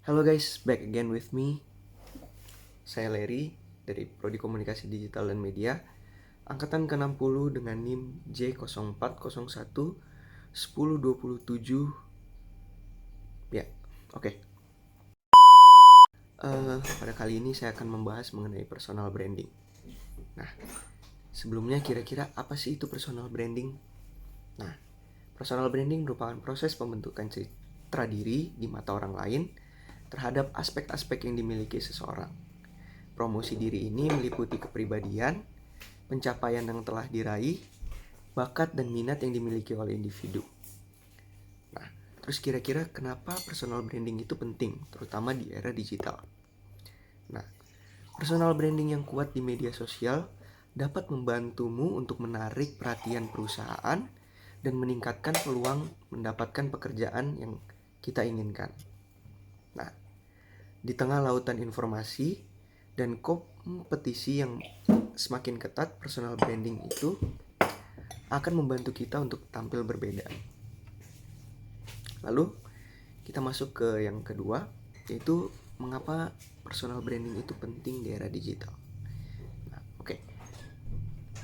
Halo guys, back again with me. Saya Larry dari Prodi Komunikasi Digital dan Media, angkatan ke-60 dengan NIM J0401 1027. Ya, oke. Pada kali ini saya akan membahas mengenai personal branding. Nah, sebelumnya kira-kira apa sih itu personal branding? Nah, personal branding merupakan proses pembentukan citra diri di mata orang lain terhadap aspek-aspek yang dimiliki seseorang. Promosi diri ini meliputi kepribadian, pencapaian yang telah diraih, bakat dan minat yang dimiliki oleh individu. Nah, terus kira-kira kenapa personal branding itu penting, terutama di era digital? Nah, personal branding yang kuat di media sosial dapat membantumu untuk menarik perhatian perusahaan dan meningkatkan peluang mendapatkan pekerjaan yang kita inginkan. Nah, di tengah lautan informasi dan kompetisi yang semakin ketat, personal branding itu akan membantu kita untuk tampil berbeda. Lalu kita masuk ke yang kedua, yaitu mengapa personal branding itu penting di era digital. Nah, oke.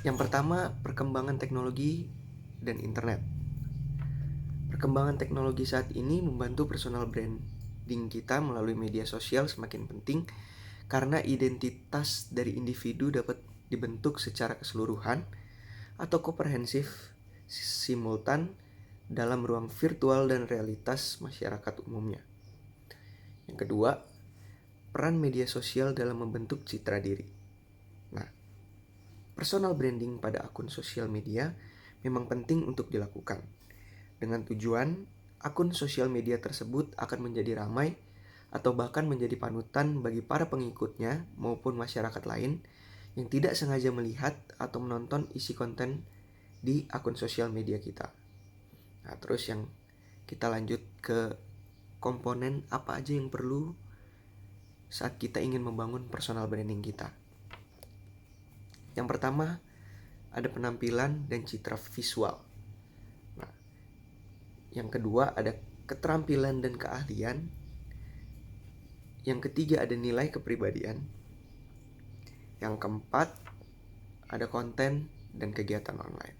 Yang pertama, perkembangan teknologi dan internet. Perkembangan teknologi saat ini membantu personal branding kita melalui media sosial semakin penting karena identitas dari individu dapat dibentuk secara keseluruhan atau komprehensif simultan dalam ruang virtual dan realitas masyarakat umumnya. Yang kedua, peran media sosial dalam membentuk citra diri. Nah, personal branding pada akun sosial media memang penting untuk dilakukan. Dengan tujuan, akun sosial media tersebut akan menjadi ramai atau bahkan menjadi panutan bagi para pengikutnya maupun masyarakat lain yang tidak sengaja melihat atau menonton isi konten di akun sosial media kita. Nah, terus yang kita lanjut ke komponen apa aja yang perlu saat kita ingin membangun personal branding kita. Yang pertama, ada penampilan dan citra visual. Nah, yang kedua ada keterampilan dan keahlian. Yang ketiga ada nilai kepribadian. Yang keempat ada konten dan kegiatan online.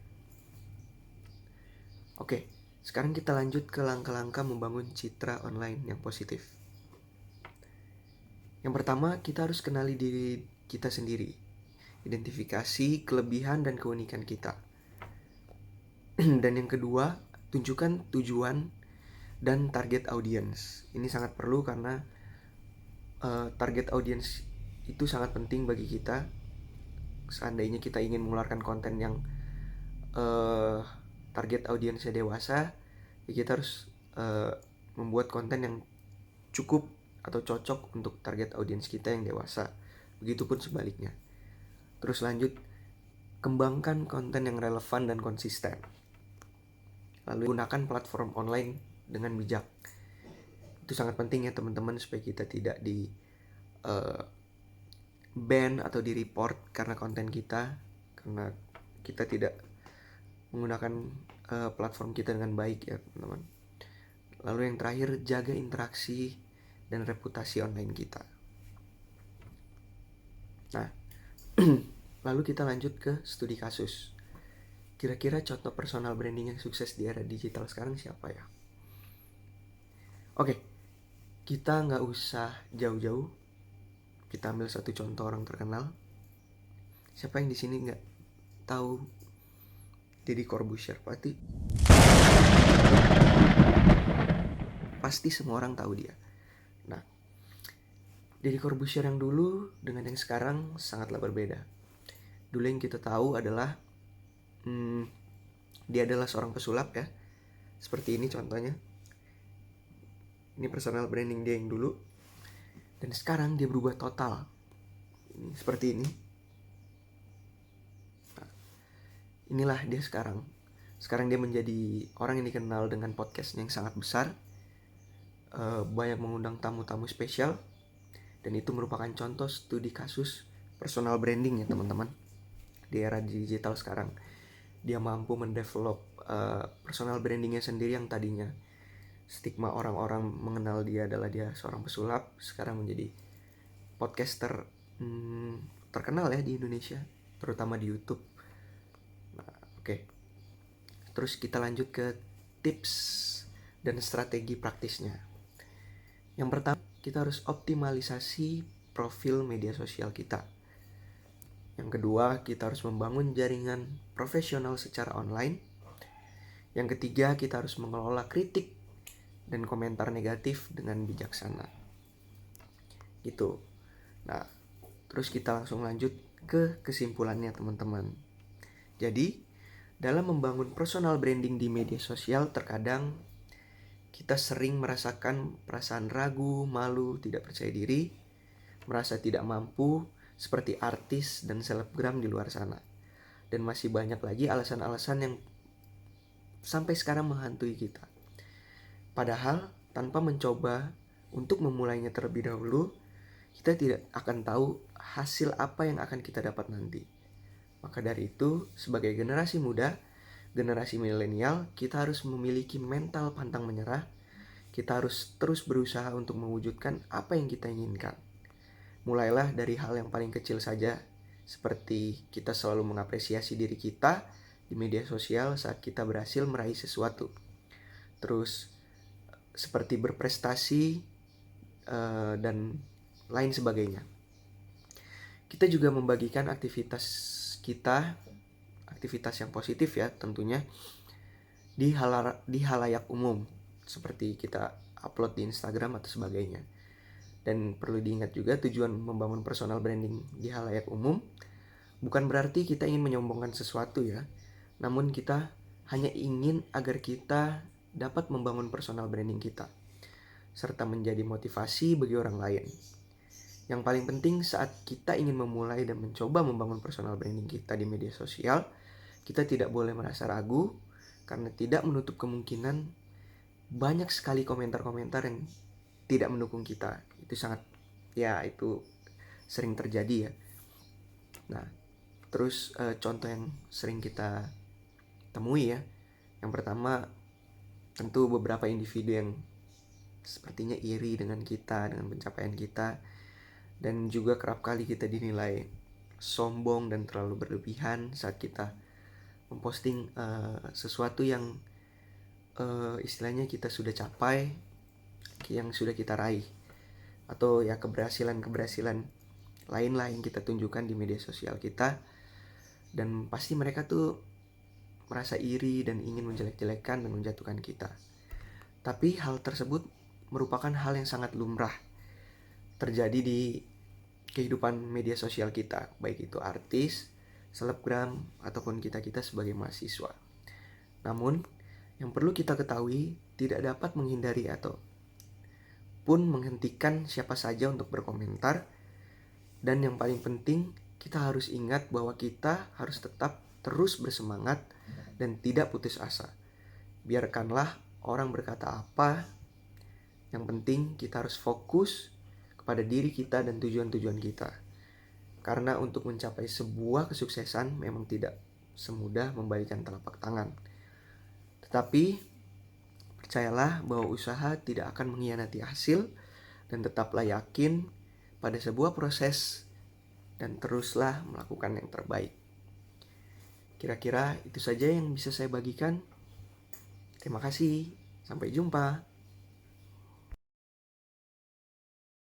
Oke, sekarang kita lanjut ke langkah-langkah membangun citra online yang positif. Yang pertama, kita harus kenali diri kita sendiri. Identifikasi kelebihan dan keunikan kita. Dan yang kedua, tunjukkan tujuan dan target audience. Ini sangat perlu karena target audience itu sangat penting bagi kita. Seandainya kita ingin mengeluarkan konten yang target audiensnya dewasa, ya kita harus membuat konten yang cukup atau cocok untuk target audiens kita yang dewasa. Begitupun sebaliknya. Terus lanjut, kembangkan konten yang relevan dan konsisten. Lalu gunakan platform online dengan bijak. Itu sangat penting ya teman-teman, supaya kita tidak di ban atau di report karena konten kita, karena kita tidak menggunakan platform kita dengan baik ya teman-teman. Lalu yang terakhir, jaga interaksi dan reputasi online kita. Nah, lalu kita lanjut ke studi kasus. Kira-kira contoh personal branding yang sukses di era digital sekarang siapa ya? Oke, kita nggak usah jauh-jauh. Kita ambil satu contoh orang terkenal. Siapa yang di sini nggak tahu Deddy Corbuzier? Pasti semua orang tahu dia. Nah, Deddy Corbuzier yang dulu dengan yang sekarang sangatlah berbeda. Dulu yang kita tahu adalah dia adalah seorang pesulap ya. Seperti ini contohnya. Ini personal branding dia yang dulu. Dan sekarang dia berubah total. Seperti ini. Nah, inilah dia sekarang. Sekarang dia menjadi orang yang dikenal dengan podcastnya yang sangat besar. Banyak mengundang tamu-tamu spesial. Dan itu merupakan contoh studi kasus personal branding ya teman-teman. Di era digital sekarang, dia mampu mendevelop personal brandingnya sendiri yang tadinya stigma orang-orang mengenal awal dia adalah dia seorang pesulap, sekarang menjadi podcaster terkenal ya di Indonesia, terutama di YouTube. Nah, oke. Terus kita lanjut ke tips dan strategi praktisnya. Yang pertama, kita harus optimalisasi profil media sosial kita. Yang kedua, kita harus membangun jaringan profesional secara online. Yang ketiga, kita harus mengelola kritik dan komentar negatif dengan bijaksana. Gitu. Nah, terus kita langsung lanjut ke kesimpulannya teman-teman. Jadi, dalam membangun personal branding di media sosial, terkadang kita sering merasakan perasaan ragu, malu, tidak percaya diri, merasa tidak mampu, seperti artis dan selebgram di luar sana. Dan masih banyak lagi alasan-alasan yang sampai sekarang menghantui kita. Padahal, tanpa mencoba untuk memulainya terlebih dahulu, kita tidak akan tahu hasil apa yang akan kita dapat nanti. Maka dari itu, sebagai generasi muda, generasi milenial, kita harus memiliki mental pantang menyerah. Kita harus terus berusaha untuk mewujudkan apa yang kita inginkan. Mulailah dari hal yang paling kecil saja, seperti kita selalu mengapresiasi diri kita di media sosial saat kita berhasil meraih sesuatu. Terus, seperti berprestasi dan lain sebagainya. Kita juga membagikan aktivitas kita, aktivitas yang positif ya tentunya, di halayak umum, seperti kita upload di Instagram atau sebagainya. Dan perlu diingat juga, tujuan membangun personal branding di halayak umum bukan berarti kita ingin menyombongkan sesuatu ya, namun kita hanya ingin agar kita dapat membangun personal branding kita, serta menjadi motivasi bagi orang lain. Yang paling penting saat kita ingin memulai dan mencoba membangun personal branding kita di media sosial, kita tidak boleh merasa ragu, karena tidak menutup kemungkinan banyak sekali komentar-komentar yang tidak mendukung kita. Itu sering terjadi ya. Nah, terus contoh yang sering kita temui ya. Yang pertama, tentu beberapa individu yang sepertinya iri dengan kita, dengan pencapaian kita, dan juga kerap kali kita dinilai sombong dan terlalu berlebihan saat kita memposting sesuatu yang istilahnya kita sudah capai, yang sudah kita raih, atau ya keberhasilan lain lah yang kita tunjukkan di media sosial kita. Dan pasti mereka tuh merasa iri dan ingin menjelek-jelekan dan menjatuhkan kita. Tapi hal tersebut merupakan hal yang sangat lumrah terjadi di kehidupan media sosial kita, baik itu artis, selebgram, ataupun kita sebagai mahasiswa. Namun, yang perlu kita ketahui, tidak dapat menghindari atau pun menghentikan siapa saja untuk berkomentar. Dan yang paling penting, kita harus ingat bahwa kita harus tetap terus bersemangat dan tidak putus asa. Biarkanlah orang berkata apa, yang penting kita harus fokus kepada diri kita dan tujuan-tujuan kita. Karena untuk mencapai sebuah kesuksesan memang tidak semudah membalikan telapak tangan. Tetapi percayalah bahwa usaha tidak akan mengkhianati hasil, dan tetaplah yakin pada sebuah proses dan teruslah melakukan yang terbaik. Kira-kira itu saja yang bisa saya bagikan. Terima kasih, sampai jumpa.